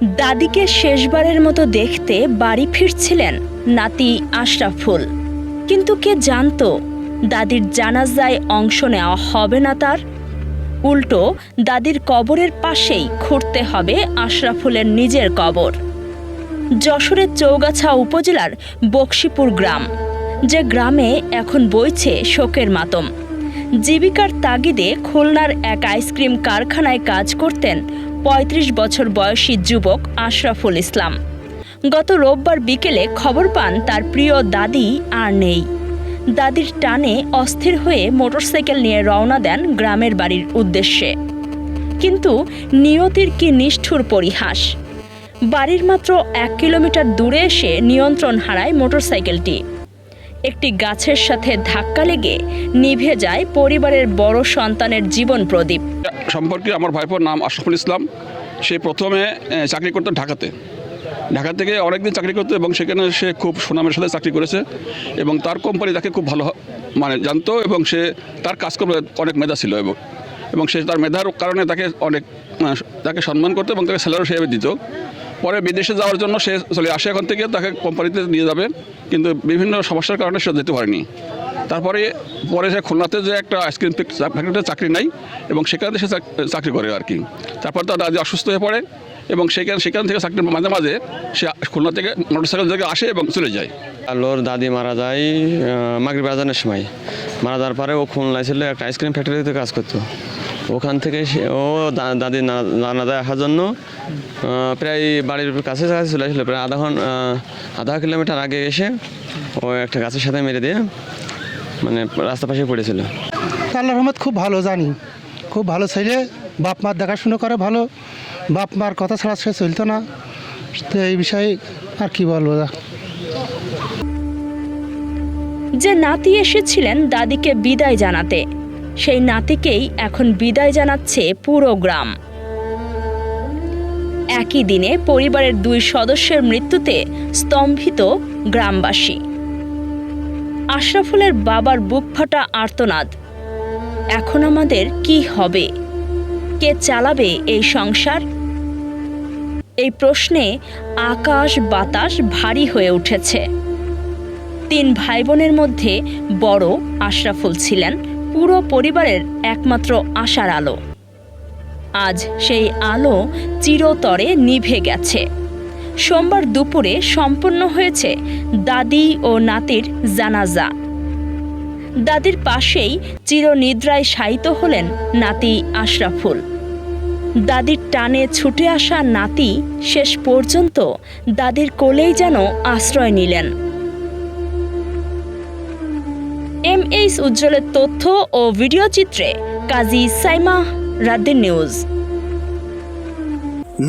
দাদিকে শেষবারের মতো দেখতে বাড়ি ফিরছিলেন নাতি আশরাফুল, কিন্তু কে জানতো দাদির জানাজায় অংশ নেওয়া হবে না তার। উল্টো দাদির কবরের পাশেই খুঁড়তে হবে আশরাফুলের নিজের কবর। যশোরের চৌগাছা উপজেলার বকশীপুর গ্রাম, যে গ্রামে এখন বইছে শোকের মাতম। জীবিকার তাগিদে খুলনার এক আইসক্রিম কারখানায় কাজ করতেন ৩৫ বছর বয়সী যুবক আশরাফুল ইসলাম। গত রোববার বিকেলে খবর পান তার প্রিয় দাদি আর নেই। দাদির টানে অস্থির হয়ে মোটরসাইকেল নিয়ে রওনা দেন গ্রামের বাড়ির উদ্দেশ্যে। কিন্তু নিয়তির কি নিষ্ঠুর পরিহাস! বাড়ির মাত্র ১ কিলোমিটার দূরে এসে নিয়ন্ত্রণ হারায় মোটরসাইকেলটি। একটি গাছের সাথে ধাক্কা লেগে নিভে যায় পরিবারের বড় সন্তানের জীবন প্রদীপ। সম্পর্কে আমার ভাইপোর নাম আশরাফুল ইসলাম। সে প্রথমে চাকরি করতো ঢাকা থেকে অনেকদিন চাকরি করতো এবং সেখানে সে খুব সুনামের সাথে চাকরি করেছে এবং তার কোম্পানি তাকে খুব ভালো জানতো এবং সে তার কাজকর্মে অনেক মেধা ছিল এবং সে তার মেধার কারণে তাকে সম্মান করতো এবং তাকে স্যালারি হিসেবে দিত। পরে বিদেশে যাওয়ার জন্য সে চলে আসে, এখন থেকে তাকে কোম্পানিতে নিয়ে যাবে, কিন্তু বিভিন্ন সমস্যার কারণে সে যেতে পারেনি। পরে সে খুলনাতে যে একটা আইসক্রিম ফ্যাক্টরিতে চাকরি নেয় এবং সেখানে সে চাকরি করে আর কি। তারপর তার দাদি অসুস্থ হয়ে পড়ে এবং সেখান থেকে চাকরির মাঝে মাঝে সে খুলনা থেকে মোটরসাইকেল থেকে আসে এবং চলে যায়। ওর দাদি মারা যায় মাগরিব আজানের সময়। মারা যাওয়ার পরে ও খুলনায় ছিল, একটা আইসক্রিম ফ্যাক্টরিতে কাজ করতো। ওখান থেকে ও দাদি জানাজায় আসার জন্য প্রায় বাড়ির কাছে চলে আসলো। প্রায় আধা কিলোমিটার আগে এসে ও একটা গাছের সাথে মেরে দিয়ে রাস্তা পাশে পড়েছিল। আল্লাহর রহমত খুব ভালো, জানি খুব ভালো ছেলে, বাপ মার দেখাশুনো করে ভালো, বাপ মার কথা ছাড়া সে চলতো না। তো এই বিষয়ে আর কি বলবো। যে নাতি এসেছিলেন দাদিকে বিদায় জানাতে, সেই নাতিকেই এখন বিদায় জানাচ্ছে পুরো গ্রাম। একই দিনে পরিবারের ২ সদস্যের মৃত্যুতে স্তম্ভিত গ্রামবাসী। আশরাফুলের বাবার বুকফাটা আর্তনাদ, এখন আমাদের কি হবে? কে চালাবে এই সংসার? এই প্রশ্নে আকাশ বাতাস ভারী হয়ে উঠেছে। ৩ ভাই বোনের মধ্যে বড় আশরাফুল ছিলেন পুরো পরিবারের একমাত্র আশার আলো। আজ সেই আলো চিরতরে নিভে গেছে। সোমবার দুপুরে সম্পন্ন হয়েছে দাদি ও নাতির জানাজা। দাদির পাশেই চিরনিদ্রায় শায়িত হলেন নাতি আশরাফুল। দাদির টানে ছুটে আসা নাতি শেষ পর্যন্ত দাদির কোলেই যেন আশ্রয় নিলেন। MH উজ্জ্বলের তথ্য ও ভিডিও চিত্রে কাজী সাইমা, রাত নিউজ।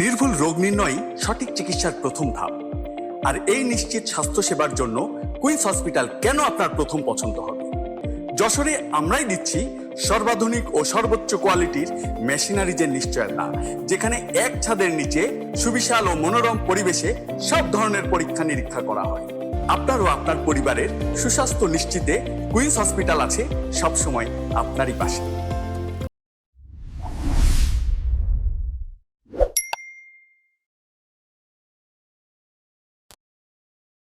নির্ভুল রোগ নির্ণয় সঠিক চিকিৎসার প্রথম ধাপ, আর এই নিশ্চিত স্বাস্থ্যসেবার জন্য কুইন্স হসপিটাল কেন আপনার প্রথম পছন্দ হবে। যশোরে আমরাই দিচ্ছি সর্বাধুনিক ও সর্বোচ্চ কোয়ালিটির মেশিনারিজের নিশ্চয়তা, যেখানে এক ছাদের নিচে সুবিশাল ও মনোরম পরিবেশে সব ধরনের পরীক্ষা নিরীক্ষা করা হয়। আপনার ও আপনার পরিবারের সুস্বাস্থ্য নিশ্চিতে কুইন্স হসপিটাল আছে সবসময় আপনারই পাশে।